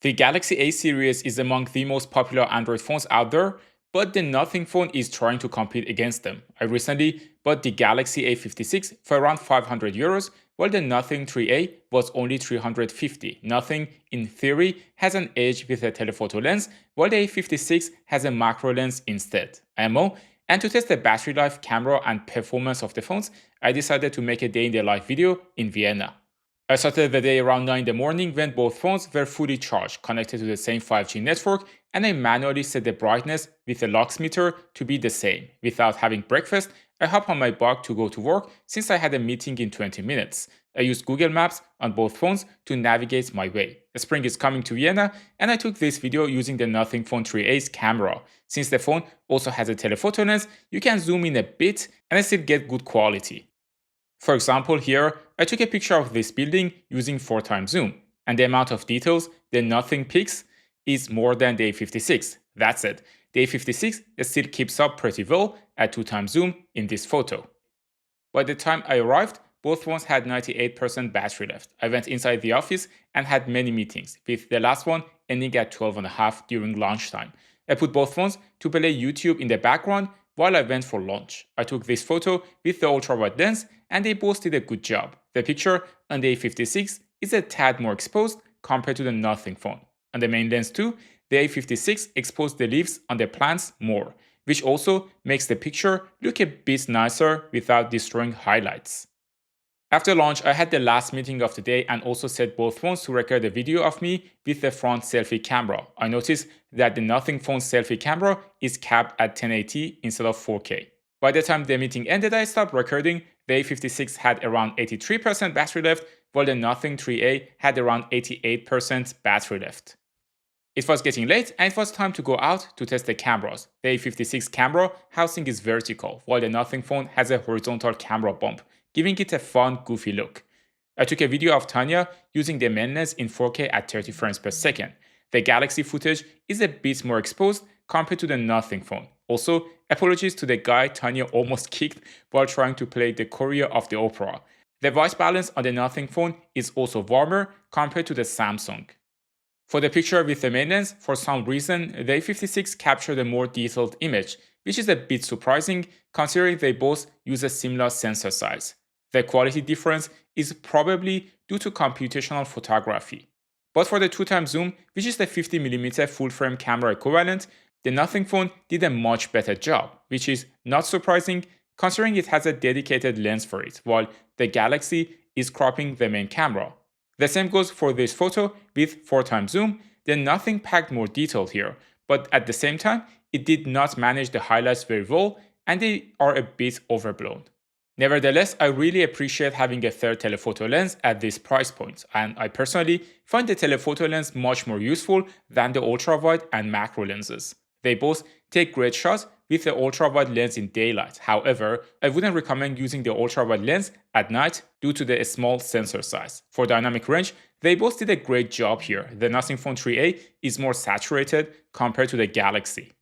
The Galaxy A series is among the most popular Android phones out there, but the Nothing phone is trying to compete against them. I recently bought the Galaxy A56 for around €500, while the Nothing 3A was only $350. Nothing, in theory, has an edge with a telephoto lens, while the A56 has a macro lens instead. IMO. And to test the battery life, camera, and performance of the phones, I decided to make a day in the life video in Vienna. I started the day around 9 in the morning when both phones were fully charged, connected to the same 5G network, and I manually set the brightness with the lux meter to be the same. Without having breakfast, I hopped on my bike to go to work since I had a meeting in 20 minutes. I used Google Maps on both phones to navigate my way. Spring is coming to Vienna, and I took this video using the Nothing Phone 3A's camera. Since the phone also has a telephoto lens, you can zoom in a bit and still get good quality. For example, here, I took a picture of this building using 4x zoom, and the amount of details the Nothing picks is more than the A56. That's it. The A56 still keeps up pretty well at 2x zoom in this photo. By the time I arrived, both phones had 98% battery left. I went inside the office and had many meetings, with the last one ending at 12:30 during lunchtime. I put both phones to play YouTube in the background while I went for lunch. I took this photo with the ultra-wide lens and they both did a good job. The picture on the A56 is a tad more exposed compared to the Nothing phone. On the main lens too, the A56 exposed the leaves on the plants more, which also makes the picture look a bit nicer without destroying highlights. After lunch, I had the last meeting of the day and also set both phones to record a video of me with the front selfie camera. I noticed that the Nothing phone's selfie camera is capped at 1080 instead of 4K. By the time the meeting ended, I stopped recording. The A56 had around 83% battery left, while the Nothing 3A had around 88% battery left. It was getting late and it was time to go out to test the cameras. The A56 camera housing is vertical, while the Nothing phone has a horizontal camera bump, giving it a fun, goofy look. I took a video of Tanya using the main lens in 4K at 30 frames per second. The Galaxy footage is a bit more exposed compared to the Nothing phone. Also, apologies to the guy Tanya almost kicked while trying to play the choreo of the opera. The white balance on the Nothing phone is also warmer compared to the Samsung. For the picture with the main lens, for some reason, the A56 captured a more detailed image, which is a bit surprising considering they both use a similar sensor size. The quality difference is probably due to computational photography. But for the 2x zoom, which is the 50mm full-frame camera equivalent, the Nothing phone did a much better job, which is not surprising considering it has a dedicated lens for it, while the Galaxy is cropping the main camera. The same goes for this photo with 4x zoom. The Nothing packed more detail here, but at the same time, it did not manage the highlights very well and they are a bit overblown. Nevertheless, I really appreciate having a third telephoto lens at this price point, and I personally find the telephoto lens much more useful than the ultra-wide and macro lenses. They both take great shots with the ultra-wide lens in daylight. However, I wouldn't recommend using the ultra-wide lens at night due to the small sensor size. For dynamic range, they both did a great job here. The Nothing Phone 3A is more saturated compared to the Galaxy.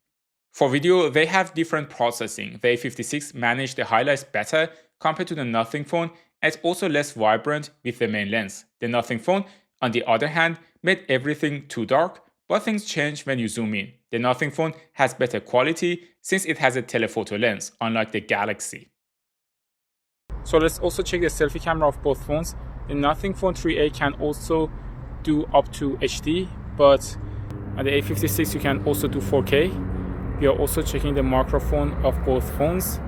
For video, they have different processing. The A56 managed the highlights better compared to the Nothing phone, and it's also less vibrant with the main lens. The Nothing phone, on the other hand, made everything too dark, but things change when you zoom in. The Nothing phone has better quality since it has a telephoto lens, unlike the Galaxy. So let's also check the selfie camera of both phones. The Nothing Phone 3A can also do up to HD, but on the A56 you can also do 4K. We are also checking the microphone of both phones.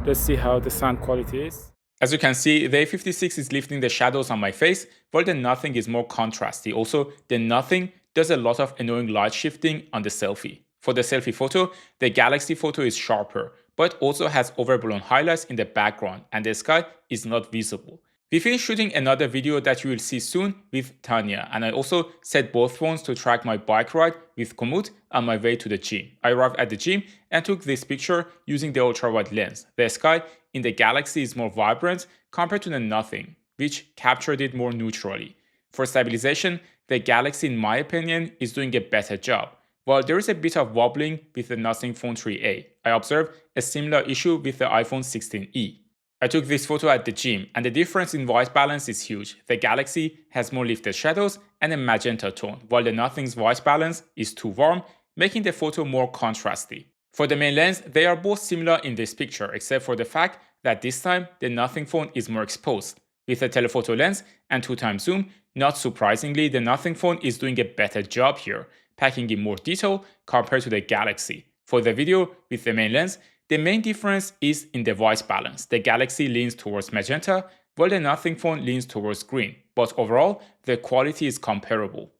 Let's see how the sound quality is. As you can see, the A56 is lifting the shadows on my face, while the Nothing is more contrasty. Also, the Nothing does a lot of annoying light shifting on the selfie. For the selfie photo, the Galaxy photo is sharper, but also has overblown highlights in the background and the sky is not visible. We finished shooting another video that you will see soon with Tanya, and I also set both phones to track my bike ride with Komoot on my way to the gym. I arrived at the gym and took this picture using the ultra-wide lens. The sky in the Galaxy is more vibrant compared to the Nothing, which captured it more neutrally. For stabilization, the Galaxy, in my opinion, is doing a better job. While there is a bit of wobbling with the Nothing Phone 3A, I observed a similar issue with the iPhone 16e. I took this photo at the gym, and the difference in white balance is huge. The Galaxy has more lifted shadows and a magenta tone, while the Nothing's white balance is too warm, making the photo more contrasty. For the main lens, they are both similar in this picture, except for the fact that this time the Nothing phone is more exposed. With a telephoto lens and 2x zoom, not surprisingly, the Nothing phone is doing a better job here, packing in more detail compared to the Galaxy. For the video with the main lens, the main difference is in the white balance. The Galaxy leans towards magenta, while the Nothing phone leans towards green, but overall, the quality is comparable.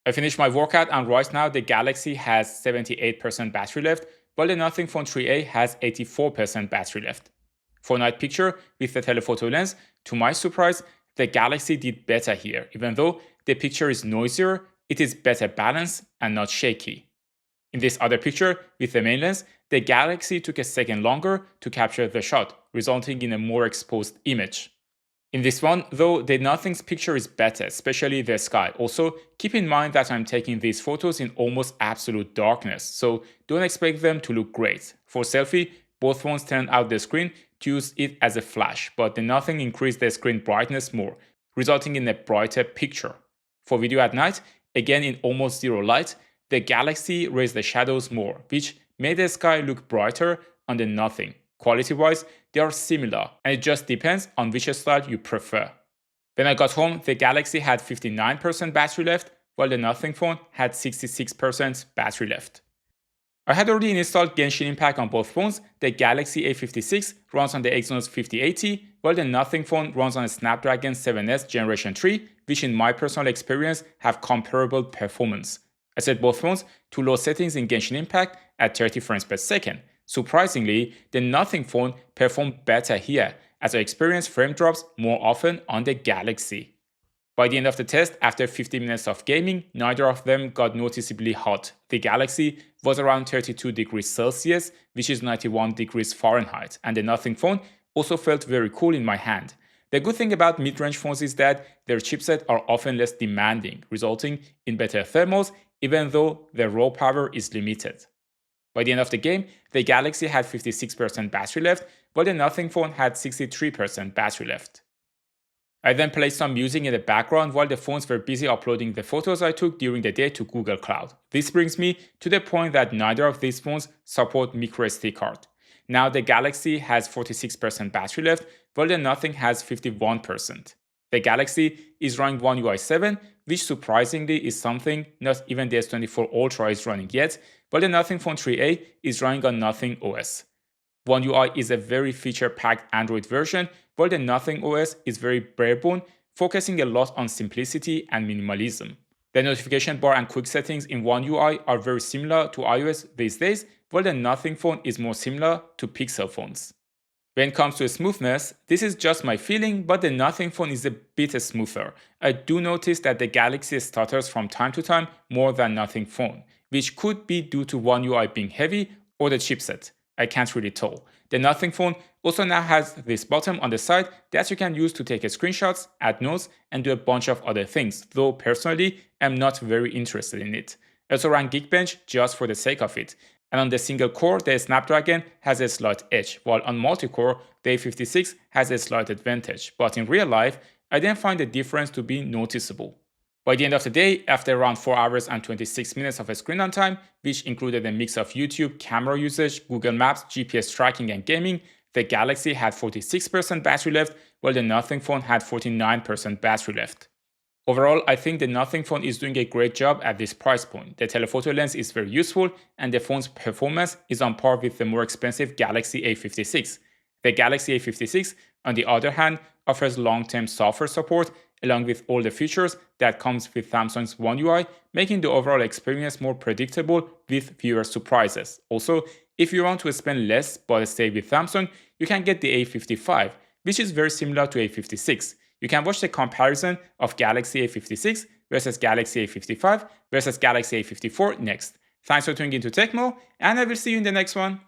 I finished my workout, and right now the Galaxy has 78% battery left, while the Nothing Phone 3A has 84% battery left. For night picture with the telephoto lens, to my surprise, the Galaxy did better here. Even though the picture is noisier, it is better balanced and not shaky. In this other picture with the main lens, the Galaxy took a second longer to capture the shot, resulting in a more exposed image. In this one, though, the Nothing's picture is better, especially the sky. Also, keep in mind that I'm taking these photos in almost absolute darkness, so don't expect them to look great. For selfie, both phones turned out the screen to use it as a flash, but the Nothing increased the screen brightness more, resulting in a brighter picture. For video at night, again in almost zero light, the Galaxy raised the shadows more, which made the sky look brighter on the Nothing. Quality-wise, they are similar, and it just depends on which style you prefer. When I got home, the Galaxy had 59% battery left, while the Nothing phone had 66% battery left. I had already installed Genshin Impact on both phones. The Galaxy A56 runs on the Exynos 5080, while the Nothing phone runs on a Snapdragon 7S Generation 3, which in my personal experience have comparable performance. I set both phones to low settings in Genshin Impact at 30 frames per second. Surprisingly, the Nothing phone performed better here, as I experienced frame drops more often on the Galaxy. By the end of the test, after 50 minutes of gaming, neither of them got noticeably hot. The Galaxy was around 32 degrees Celsius, which is 91 degrees Fahrenheit, and the Nothing phone also felt very cool in my hand. The good thing about mid-range phones is that their chipset are often less demanding, resulting in better thermals, even though their raw power is limited. By the end of the game, the Galaxy had 56% battery left, while the Nothing phone had 63% battery left. I then played some music in the background while the phones were busy uploading the photos I took during the day to Google Cloud. This brings me to the point that neither of these phones support microSD card. Now the Galaxy has 46% battery left, while the Nothing has 51%. The Galaxy is running OneUI 7, which surprisingly is something not even the S24 Ultra is running yet, while the Nothing Phone 3A is running on Nothing OS. OneUI is a very feature-packed Android version, while the Nothing OS is very barebone, focusing a lot on simplicity and minimalism. The notification bar and quick settings in OneUI are very similar to iOS these days, while the Nothing phone is more similar to Pixel phones. When it comes to smoothness, this is just my feeling, but the Nothing phone is a bit smoother. I do notice that the Galaxy stutters from time to time more than Nothing phone, which could be due to OneUI being heavy or the chipset. I can't really tell. The Nothing phone also now has this button on the side that you can use to take screenshots, add notes, and do a bunch of other things, though personally I'm not very interested in it. I also ran Geekbench just for the sake of it. And on the single core, the Snapdragon has a slight edge, while on multi-core, the A56 has a slight advantage. But in real life, I didn't find the difference to be noticeable. By the end of the day, after around 4 hours and 26 minutes of screen on time, which included a mix of YouTube, camera usage, Google Maps, GPS tracking, and gaming, the Galaxy had 46% battery left, while the Nothing phone had 49% battery left. Overall, I think the Nothing phone is doing a great job at this price point. The telephoto lens is very useful, and the phone's performance is on par with the more expensive Galaxy A56. The Galaxy A56, on the other hand, offers long-term software support along with all the features that comes with Samsung's OneUI, making the overall experience more predictable with fewer surprises. Also, if you want to spend less but stay with Samsung, you can get the A55, which is very similar to A56. You can watch the comparison of Galaxy A56 versus Galaxy A55 versus Galaxy A54 next. Thanks for tuning into Tecmo, and I will see you in the next one.